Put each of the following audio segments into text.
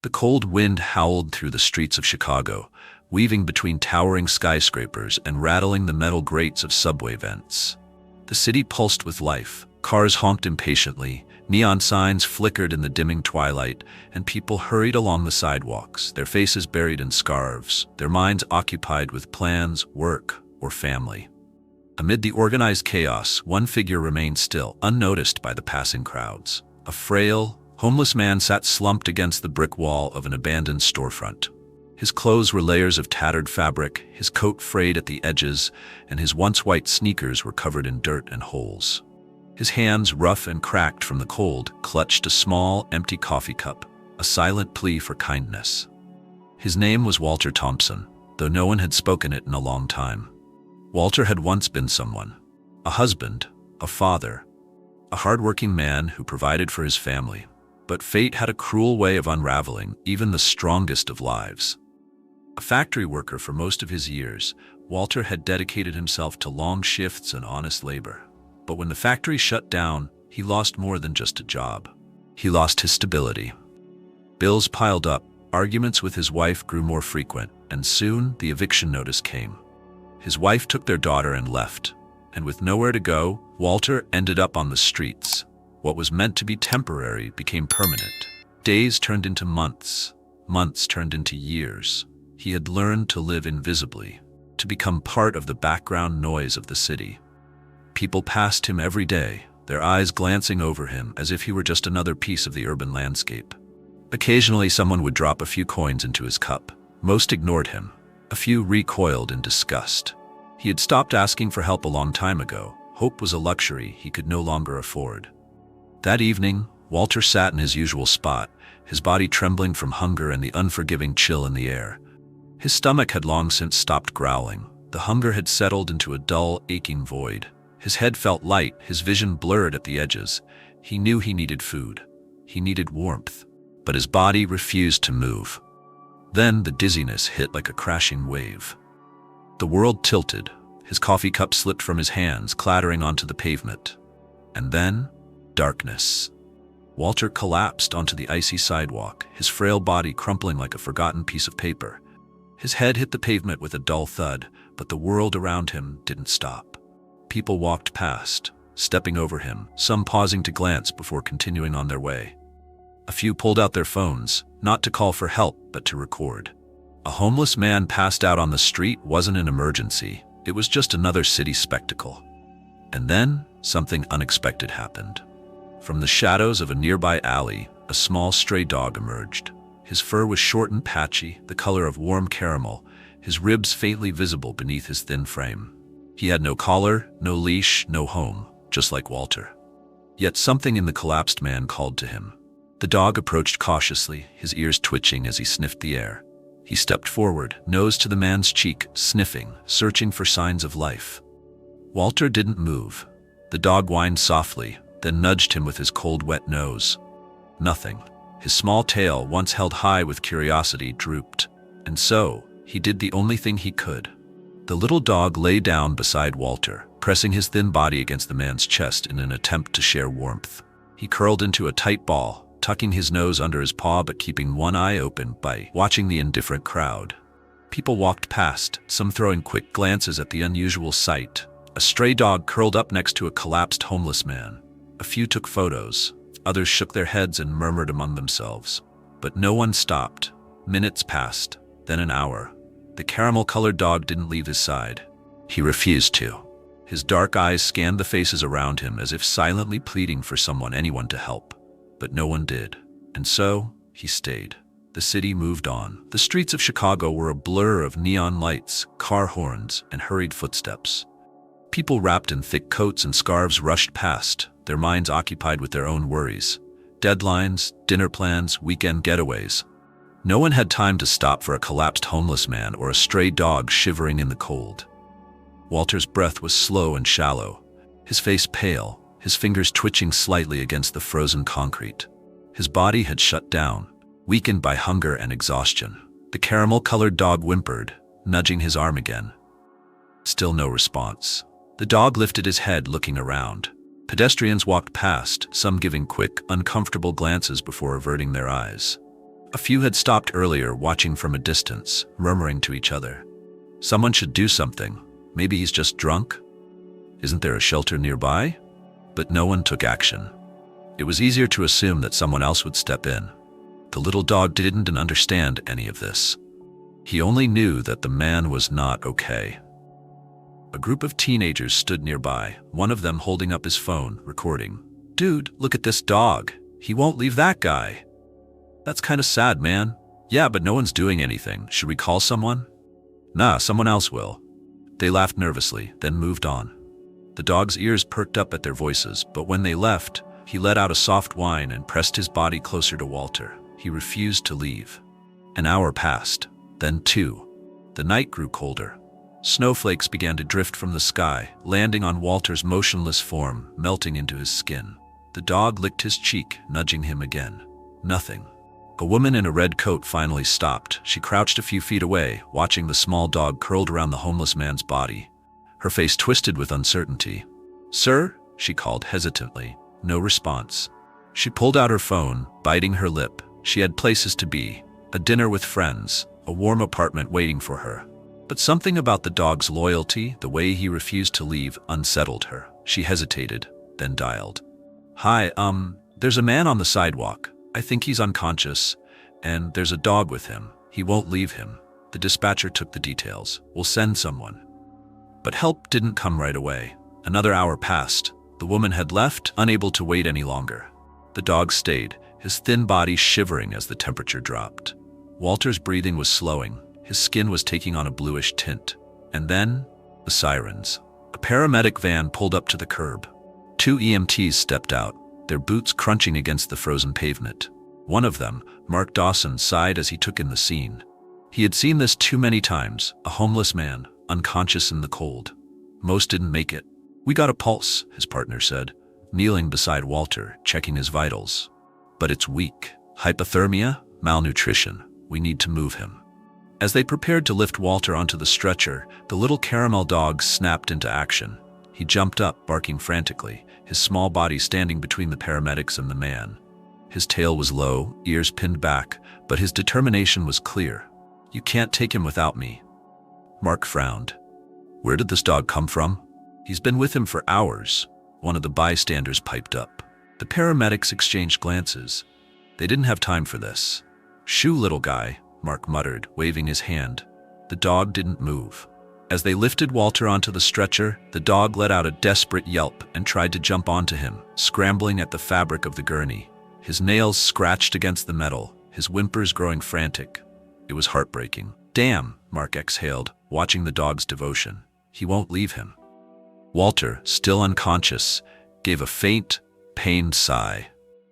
The cold wind howled through the streets of Chicago, weaving between towering skyscrapers and rattling the metal grates of subway vents. The city pulsed with life. Cars honked impatiently, neon signs flickered in the dimming twilight, and people hurried along the sidewalks, their faces buried in scarves, their minds occupied with plans, work, or family. Amid the organized chaos, one figure remained still, unnoticed by the passing crowds. A frail, homeless man sat slumped against the brick wall of an abandoned storefront. His clothes were layers of tattered fabric, his coat frayed at the edges, and his once white sneakers were covered in dirt and holes. His hands, rough and cracked from the cold, clutched a small, empty coffee cup, a silent plea for kindness. His name was Walter Thompson, though no one had spoken it in a long time. Walter had once been someone: a husband, a father, a hard-working man who provided for his family. But fate had a cruel way of unraveling even the strongest of lives. A factory worker for most of his years, Walter had dedicated himself to long shifts and honest labor. But when the factory shut down, he lost more than just a job. He lost his stability. Bills piled up, arguments with his wife grew more frequent, and soon the eviction notice came. His wife took their daughter and left, and with nowhere to go, Walter ended up on the streets. What was meant to be temporary became permanent. Days turned into months, months turned into years. He had learned to live invisibly, to become part of the background noise of the city. People passed him every day, their eyes glancing over him as if he were just another piece of the urban landscape. Occasionally someone would drop a few coins into his cup. Most ignored him. A few recoiled in disgust. He had stopped asking for help a long time ago. Hope was a luxury he could no longer afford. That evening, Walter sat in his usual spot, his body trembling from hunger and the unforgiving chill in the air. His stomach had long since stopped growling. The hunger had settled into a dull, aching void. His head felt light, his vision blurred at the edges. He knew he needed food. He needed warmth. But his body refused to move. Then the dizziness hit like a crashing wave. The world tilted. His coffee cup slipped from his hands, clattering onto the pavement. And then, darkness. Walter collapsed onto the icy sidewalk, his frail body crumpling like a forgotten piece of paper. His head hit the pavement with a dull thud, but the world around him didn't stop. People walked past, stepping over him, some pausing to glance before continuing on their way. A few pulled out their phones, not to call for help, but to record. A homeless man passed out on the street wasn't an emergency. It was just another city spectacle. And then, something unexpected happened. From the shadows of a nearby alley, a small stray dog emerged. His fur was short and patchy, the color of warm caramel, his ribs faintly visible beneath his thin frame. He had no collar, no leash, no home, just like Walter. Yet something in the collapsed man called to him. The dog approached cautiously, his ears twitching as he sniffed the air. He stepped forward, nose to the man's cheek, sniffing, searching for signs of life. Walter didn't move. The dog whined softly, then nudged him with his cold, wet nose. Nothing. His small tail, once held high with curiosity, drooped. And so, he did the only thing he could. The little dog lay down beside Walter, pressing his thin body against the man's chest in an attempt to share warmth. He curled into a tight ball, tucking his nose under his paw but keeping one eye open by watching the indifferent crowd. People walked past, some throwing quick glances at the unusual sight. A stray dog curled up next to a collapsed homeless man. A few took photos. Others shook their heads and murmured among themselves. But no one stopped. Minutes passed, then an hour. The caramel-colored dog didn't leave his side. He refused to. His dark eyes scanned the faces around him as if silently pleading for anyone to help. But no one did. And so, he stayed. The city moved on. The streets of Chicago were a blur of neon lights, car horns, and hurried footsteps. People wrapped in thick coats and scarves rushed past, their minds occupied with their own worries. Deadlines, dinner plans, weekend getaways. No one had time to stop for a collapsed homeless man or a stray dog shivering in the cold. Walter's breath was slow and shallow, his face pale, his fingers twitching slightly against the frozen concrete. His body had shut down, weakened by hunger and exhaustion. The caramel-colored dog whimpered, nudging his arm again. Still no response. The dog lifted his head, looking around. Pedestrians walked past, some giving quick, uncomfortable glances before averting their eyes. A few had stopped earlier, watching from a distance, murmuring to each other. Someone should do something. Maybe he's just drunk? Isn't there a shelter nearby? But no one took action. It was easier to assume that someone else would step in. The little dog didn't understand any of this. He only knew that the man was not okay. A group of teenagers stood nearby, one of them holding up his phone, recording. "Dude, look at this dog. He won't leave that guy." "That's kind of sad, man." "Yeah, but no one's doing anything. Should we call someone?" "Nah, someone else will." They laughed nervously, then moved on. The dog's ears perked up at their voices, but when they left, he let out a soft whine and pressed his body closer to Walter. He refused to leave. An hour passed, then 2. The night grew colder. Snowflakes began to drift from the sky, landing on Walter's motionless form, melting into his skin. The dog licked his cheek, nudging him again. Nothing. A woman in a red coat finally stopped. She crouched a few feet away, watching the small dog curled around the homeless man's body. Her face twisted with uncertainty. "Sir?" she called hesitantly. No response. She pulled out her phone, biting her lip. She had places to be, a dinner with friends, a warm apartment waiting for her. But something about the dog's loyalty, the way he refused to leave, unsettled her. She hesitated, then dialed. "Hi, there's a man on the sidewalk. I think he's unconscious, and there's a dog with him. He won't leave him." The dispatcher took the details. "We'll send someone." But help didn't come right away. Another hour passed. The woman had left, unable to wait any longer. The dog stayed, his thin body shivering as the temperature dropped. Walter's breathing was slowing. His skin was taking on a bluish tint. And then, the sirens. A paramedic van pulled up to the curb. 2 EMTs stepped out, their boots crunching against the frozen pavement. One of them, Mark Dawson, sighed as he took in the scene. He had seen this too many times, a homeless man, unconscious in the cold. Most didn't make it. "We got a pulse," his partner said, kneeling beside Walter, checking his vitals. "But it's weak. Hypothermia, malnutrition. We need to move him." As they prepared to lift Walter onto the stretcher, the little caramel dog snapped into action. He jumped up, barking frantically, his small body standing between the paramedics and the man. His tail was low, ears pinned back, but his determination was clear. "You can't take him without me." Mark frowned. "Where did this dog come from?" "He's been with him for hours," one of the bystanders piped up. The paramedics exchanged glances. They didn't have time for this. "Shoo, little guy," Mark muttered, waving his hand. The dog didn't move. As they lifted Walter onto the stretcher, the dog let out a desperate yelp and tried to jump onto him, scrambling at the fabric of the gurney. His nails scratched against the metal, his whimpers growing frantic. It was heartbreaking. "Damn," Mark exhaled, watching the dog's devotion. "He won't leave him." Walter, still unconscious, gave a faint, pained sigh.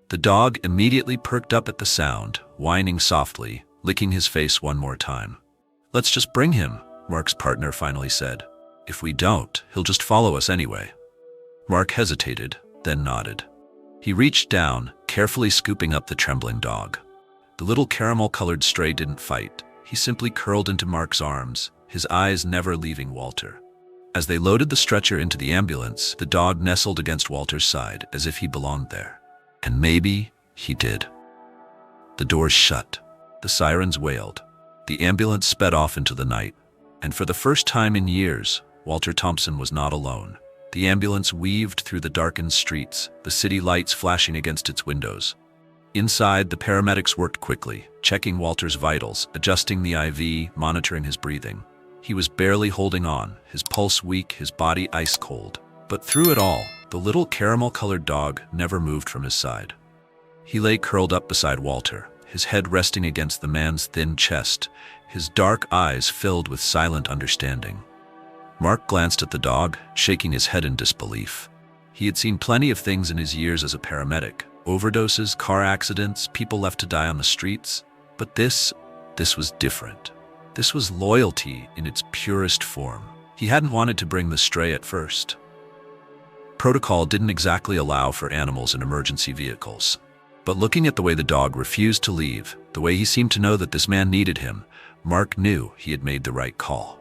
The dog immediately perked up at the sound, whining softly, licking his face one more time. "Let's just bring him," Mark's partner finally said. "If we don't, he'll just follow us anyway." Mark hesitated, then nodded. He reached down, carefully scooping up the trembling dog. The little caramel-colored stray didn't fight. He simply curled into Mark's arms, his eyes never leaving Walter. As they loaded the stretcher into the ambulance, the dog nestled against Walter's side as if he belonged there. And maybe he did. The doors shut. The sirens wailed. The ambulance sped off into the night. And for the first time in years, Walter Thompson was not alone. The ambulance weaved through the darkened streets, the city lights flashing against its windows. Inside, the paramedics worked quickly, checking Walter's vitals, adjusting the IV, monitoring his breathing. He was barely holding on, his pulse weak, his body ice cold. But through it all, the little caramel-colored dog never moved from his side. He lay curled up beside Walter, his head resting against the man's thin chest, his dark eyes filled with silent understanding. Mark glanced at the dog, shaking his head in disbelief. He had seen plenty of things in his years as a paramedic: overdoses, car accidents, people left to die on the streets. But this was different. This was loyalty in its purest form. He hadn't wanted to bring the stray at first. Protocol didn't exactly allow for animals in emergency vehicles. But looking at the way the dog refused to leave, the way he seemed to know that this man needed him, Mark knew he had made the right call.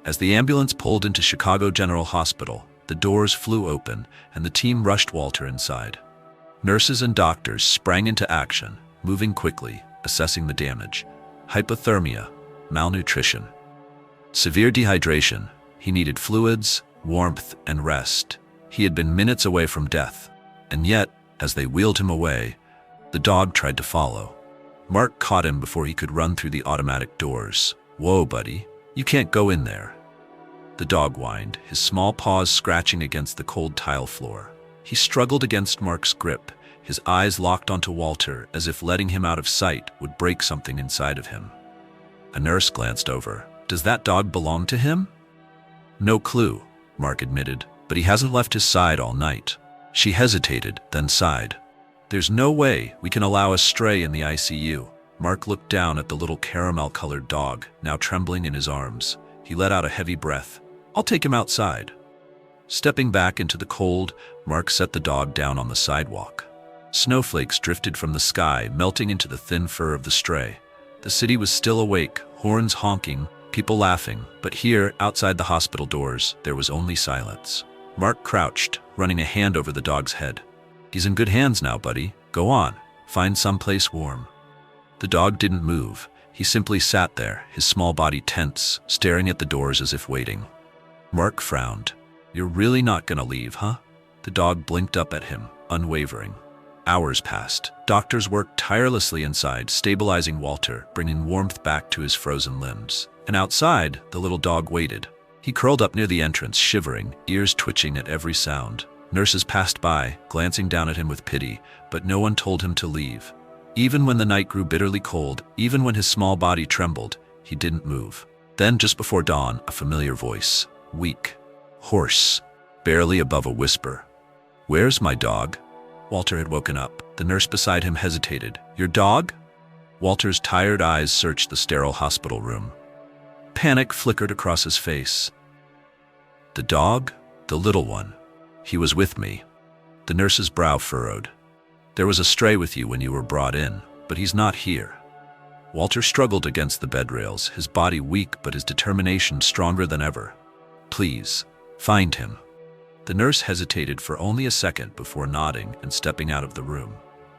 As the ambulance pulled into Chicago General Hospital, the doors flew open and the team rushed Walter inside. Nurses and doctors sprang into action, moving quickly, assessing the damage. Hypothermia, malnutrition, severe dehydration. He needed fluids, warmth, and rest. He had been minutes away from death. And yet, as they wheeled him away, the dog tried to follow. Mark caught him before he could run through the automatic doors. "Whoa, buddy, you can't go in there." The dog whined, his small paws scratching against the cold tile floor. He struggled against Mark's grip, his eyes locked onto Walter as if letting him out of sight would break something inside of him. A nurse glanced over. "Does that dog belong to him?" "No clue," Mark admitted, "but he hasn't left his side all night." She hesitated, then sighed. "There's no way we can allow a stray in the ICU." Mark looked down at the little caramel-colored dog, now trembling in his arms. He let out a heavy breath. "I'll take him outside." Stepping back into the cold, Mark set the dog down on the sidewalk. Snowflakes drifted from the sky, melting into the thin fur of the stray. The city was still awake, horns honking, people laughing, but here, outside the hospital doors, there was only silence. Mark crouched, running a hand over the dog's head. "He's in good hands now, buddy. Go on, find someplace warm." The dog didn't move. He simply sat there, his small body tense, staring at the doors as if waiting. Mark frowned. "You're really not gonna leave, huh?" The dog blinked up at him, unwavering. Hours passed. Doctors worked tirelessly inside, stabilizing Walter, bringing warmth back to his frozen limbs. And outside, the little dog waited. He curled up near the entrance, shivering, ears twitching at every sound. Nurses passed by, glancing down at him with pity, but no one told him to leave. Even when the night grew bitterly cold, even when his small body trembled, he didn't move. Then, just before dawn, a familiar voice. Weak. Hoarse. Barely above a whisper. "Where's my dog?" Walter had woken up. The nurse beside him hesitated. "Your dog?" Walter's tired eyes searched the sterile hospital room. Panic flickered across his face. "The dog? The little one. He was with me." The nurse's brow furrowed. "There was a stray with you when you were brought in, but he's not here." Walter struggled against the bed rails, his body weak but his determination stronger than ever. "Please, find him." The nurse hesitated for only a second before nodding and stepping out of the room.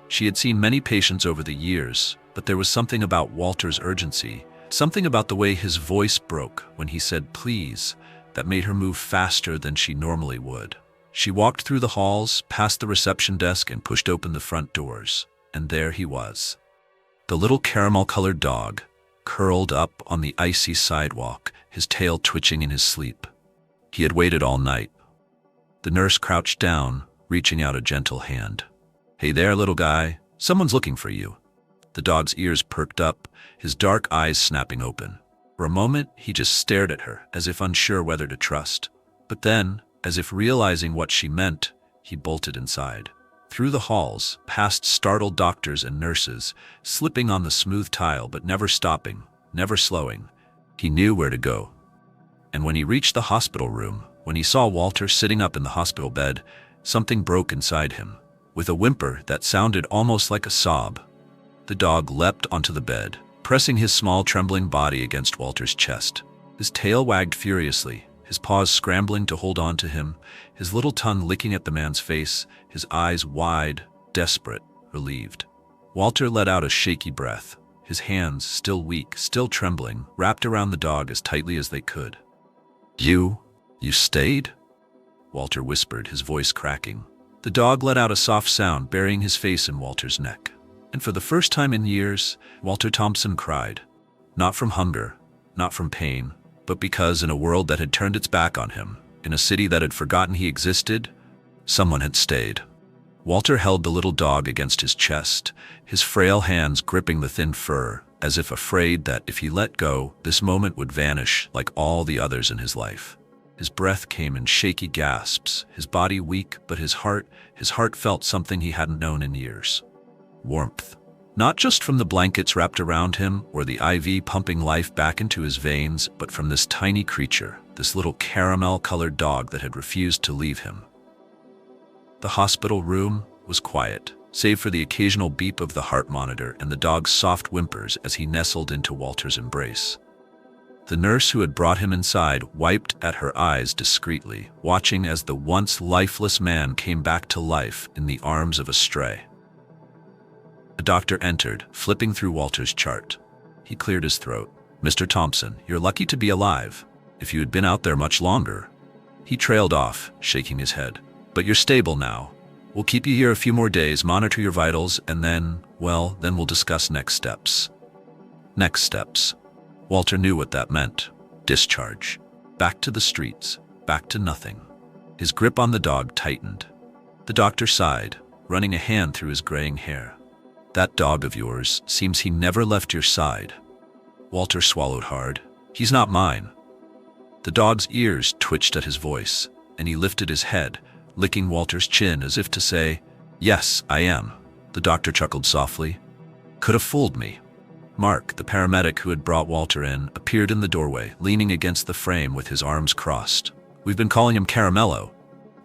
She had seen many patients over the years, but there was something about Walter's urgency, something about the way his voice broke when he said please, that made her move faster than she normally would. She walked through the halls, past the reception desk, and pushed open the front doors. And there he was. The little caramel-colored dog, curled up on the icy sidewalk, his tail twitching in his sleep. He had waited all night. The nurse crouched down, reaching out a gentle hand. "Hey there, little guy. Someone's looking for you." The dog's ears perked up, his dark eyes snapping open. For a moment, he just stared at her, as if unsure whether to trust. But then, as if realizing what she meant, he bolted inside. Through the halls, past startled doctors and nurses, slipping on the smooth tile but never stopping, never slowing. He knew where to go. And when he reached the hospital room, when he saw Walter sitting up in the hospital bed, something broke inside him. With a whimper that sounded almost like a sob, the dog leapt onto the bed, pressing his small trembling body against Walter's chest. His tail wagged furiously, his paws scrambling to hold on to him, his little tongue licking at the man's face, his eyes wide, desperate, relieved. Walter let out a shaky breath, his hands, still weak, still trembling, wrapped around the dog as tightly as they could. You stayed?" Walter whispered, his voice cracking. The dog let out a soft sound, burying his face in Walter's neck. And for the first time in years, Walter Thompson cried. Not from hunger, not from pain, but because in a world that had turned its back on him, in a city that had forgotten he existed, someone had stayed. Walter held the little dog against his chest, his frail hands gripping the thin fur, as if afraid that if he let go, this moment would vanish like all the others in his life. His breath came in shaky gasps, his body weak, but his heart felt something he hadn't known in years. Warmth. Not just from the blankets wrapped around him or the IV pumping life back into his veins, but from this tiny creature, this little caramel-colored dog that had refused to leave him. The hospital room was quiet, save for the occasional beep of the heart monitor and the dog's soft whimpers as he nestled into Walter's embrace. The nurse who had brought him inside wiped at her eyes discreetly, watching as the once lifeless man came back to life in the arms of a stray. A doctor entered, flipping through Walter's chart. He cleared his throat. "Mr. Thompson, you're lucky to be alive. If you had been out there much longer." He trailed off, shaking his head. "But you're stable now. We'll keep you here a few more days, monitor your vitals, and then we'll discuss next steps." Next steps. Walter knew what that meant. Discharge. Back to the streets. Back to nothing. His grip on the dog tightened. The doctor sighed, running a hand through his graying hair. "That dog of yours seems he never left your side." Walter swallowed hard. "He's not mine." The dog's ears twitched at his voice, and he lifted his head, licking Walter's chin as if to say, "Yes, I am." The doctor chuckled softly. "Could have fooled me." Mark, the paramedic who had brought Walter in, appeared in the doorway, leaning against the frame with his arms crossed. "We've been calling him Caramello,"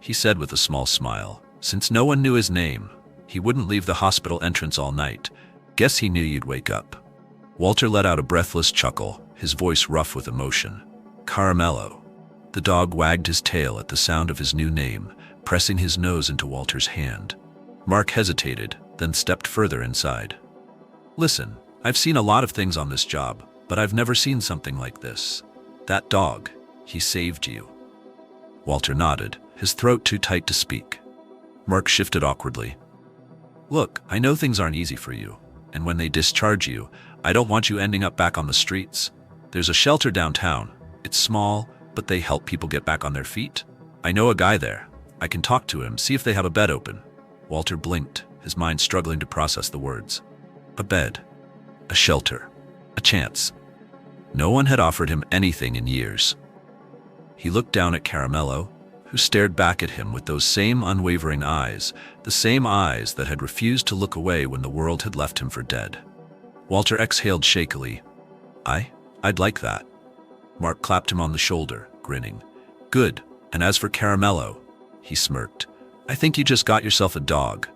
he said with a small smile. "Since no one knew his name, he wouldn't leave the hospital entrance all night. Guess he knew you'd wake up." Walter let out a breathless chuckle, his voice rough with emotion. "Caramello." The dog wagged his tail at the sound of his new name, pressing his nose into Walter's hand. Mark hesitated, then stepped further inside. "Listen, I've seen a lot of things on this job, but I've never seen something like this. That dog, he saved you." Walter nodded, his throat too tight to speak. Mark shifted awkwardly. "Look, I know things aren't easy for you, and when they discharge you, I don't want you ending up back on the streets. There's a shelter downtown. It's small, but they help people get back on their feet. I know a guy there. I can talk to him, see if they have a bed open." Walter blinked, his mind struggling to process the words. A bed. A shelter. A chance. No one had offered him anything in years. He looked down at Caramello, who stared back at him with those same unwavering eyes, the same eyes that had refused to look away when the world had left him for dead. Walter exhaled shakily. I'd like that." Mark clapped him on the shoulder, grinning. "Good, and as for Caramello," he smirked, "I think you just got yourself a dog."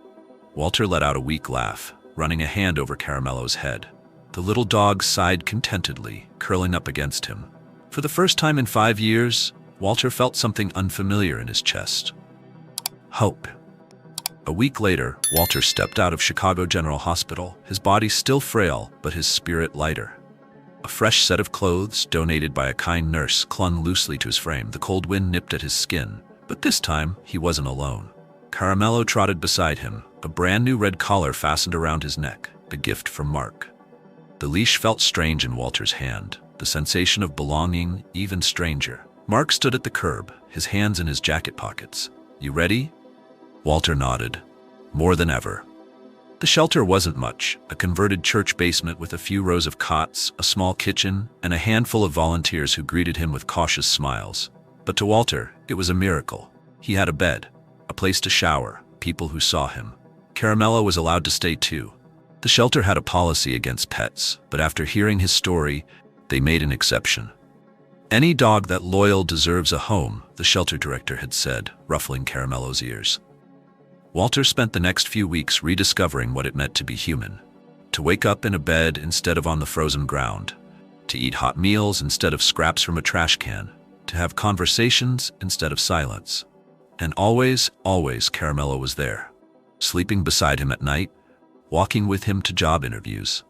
Walter let out a weak laugh, running a hand over Caramello's head. The little dog sighed contentedly, curling up against him. For the first time in 5 years, Walter felt something unfamiliar in his chest. Hope. A week later, Walter stepped out of Chicago General Hospital, his body still frail, but his spirit lighter. A fresh set of clothes, donated by a kind nurse, clung loosely to his frame. The cold wind nipped at his skin, but this time he wasn't alone. Caramello trotted beside him, a brand new red collar fastened around his neck, a gift from Mark. The leash felt strange in Walter's hand, the sensation of belonging even stranger. Mark stood at the curb, his hands in his jacket pockets. "You ready?" Walter nodded. More than ever. The shelter wasn't much, a converted church basement with a few rows of cots, a small kitchen, and a handful of volunteers who greeted him with cautious smiles. But to Walter, it was a miracle. He had a bed, a place to shower, people who saw him. Caramello was allowed to stay too. The shelter had a policy against pets, but after hearing his story, they made an exception. "Any dog that loyal deserves a home," the shelter director had said, ruffling Caramello's ears. Walter spent the next few weeks rediscovering what it meant to be human. To wake up in a bed instead of on the frozen ground. To eat hot meals instead of scraps from a trash can. To have conversations instead of silence. And always Caramello was there. Sleeping beside him at night, walking with him to job interviews.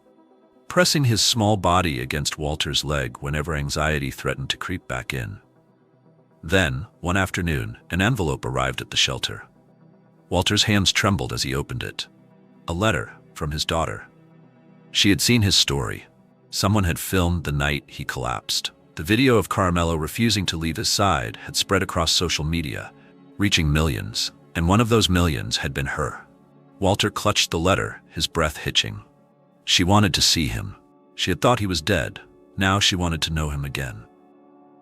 Pressing his small body against Walter's leg whenever anxiety threatened to creep back in. Then, one afternoon, an envelope arrived at the shelter. Walter's hands trembled as he opened it. A letter from his daughter. She had seen his story. Someone had filmed the night he collapsed. The video of Caramello refusing to leave his side had spread across social media, reaching millions, and one of those millions had been her. Walter clutched the letter, his breath hitching. She wanted to see him. She had thought he was dead. Now she wanted to know him again.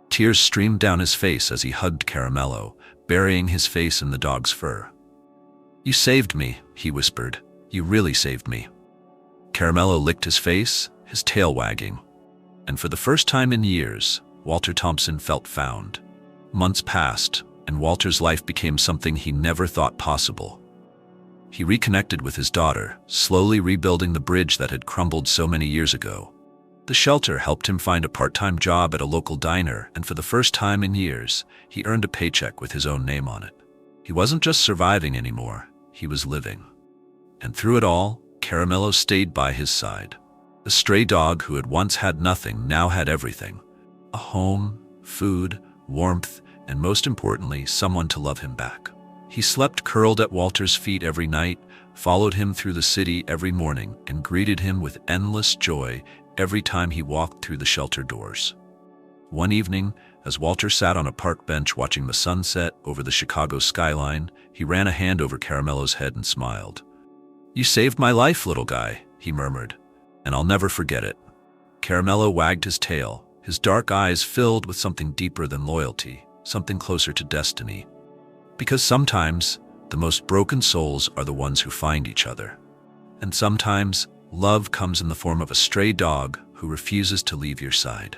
Tears streamed down his face as he hugged Caramello, burying his face in the dog's fur. "You saved me," he whispered. "You really saved me." Caramello licked his face, his tail wagging. And for the first time in years, Walter Thompson felt found. Months passed, and Walter's life became something he never thought possible. He reconnected with his daughter, slowly rebuilding the bridge that had crumbled so many years ago. The shelter helped him find a part-time job at a local diner, and for the first time in years, he earned a paycheck with his own name on it. He wasn't just surviving anymore, he was living. And through it all, Caramello stayed by his side. The stray dog who had once had nothing now had everything: a home, food, warmth, and most importantly, someone to love him back. He slept curled at Walter's feet every night, followed him through the city every morning, and greeted him with endless joy every time he walked through the shelter doors. One evening, as Walter sat on a park bench watching the sunset over the Chicago skyline, he ran a hand over Caramello's head and smiled. "You saved my life, little guy," he murmured, "and I'll never forget it." Caramello wagged his tail, his dark eyes filled with something deeper than loyalty, something closer to destiny. Because sometimes, the most broken souls are the ones who find each other. And sometimes, love comes in the form of a stray dog who refuses to leave your side.